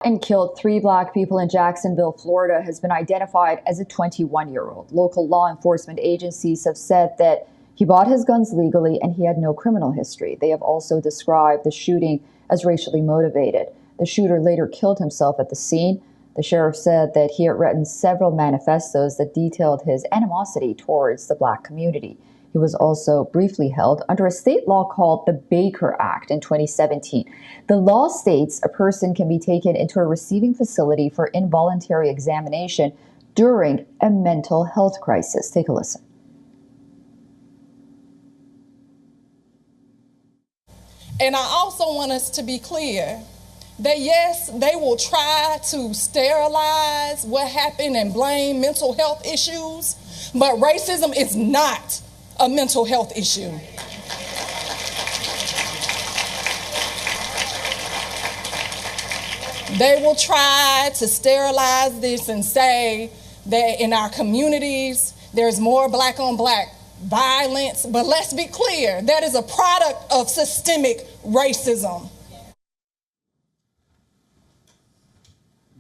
And killed 3 black people in Jacksonville, Florida, has been identified as a 21-year-old. Local law enforcement agencies have said that he bought his guns legally and he had no criminal history. They have also described the shooting as racially motivated. The shooter later killed himself at the scene. The sheriff said that he had written several manifestos that detailed his animosity towards the black community. He was also briefly held under a state law called the Baker Act in 2017. The law states a person can be taken into a receiving facility for involuntary examination during a mental health crisis. Take a listen. And I also want us to be clear that yes, they will try to sterilize what happened and blame mental health issues, but racism is not a mental health issue. They will try to sterilize this and say that in our communities, there's more black on black violence, but let's be clear, that is a product of systemic racism.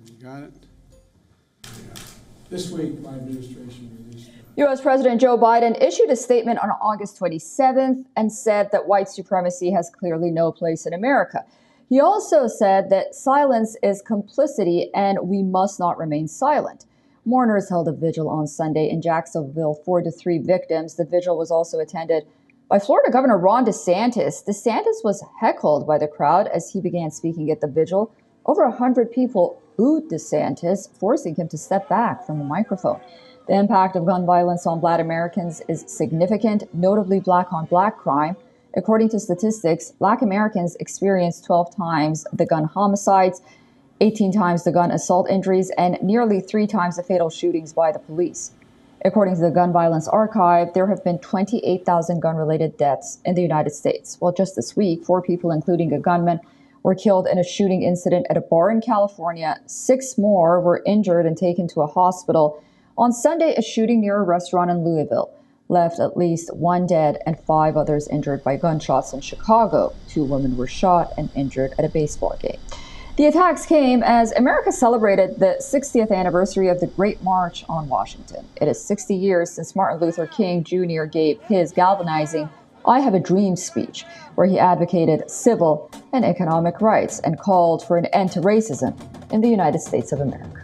You got it? Yeah. This week, my administration released U.S. President Joe Biden issued a statement on August 27th and said that white supremacy has clearly no place in America. He also said that silence is complicity and we must not remain silent. Mourners held a vigil on Sunday in Jacksonville for the 3 victims. The vigil was also attended by Florida Governor Ron DeSantis. DeSantis was heckled by the crowd as he began speaking at the vigil. Over 100 people booed DeSantis, forcing him to step back from the microphone. The impact of gun violence on Black Americans is significant, notably black-on-black crime. According to statistics, Black Americans experience 12 times the gun homicides, 18 times the gun assault injuries, and nearly 3 times the fatal shootings by the police. According to the Gun Violence Archive, there have been 28,000 gun-related deaths in the United States. Well, just this week, 4 people, including a gunman, were killed in a shooting incident at a bar in California. 6 more were injured and taken to a hospital. On Sunday, a shooting near a restaurant in Louisville left at least 1 dead and 5 others injured by gunshots in Chicago. 2 women were shot and injured at a baseball game. The attacks came as America celebrated the 60th anniversary of the Great March on Washington. It is 60 years since Martin Luther King Jr. gave his galvanizing "I Have a Dream" speech, where he advocated civil and economic rights and called for an end to racism in the United States of America.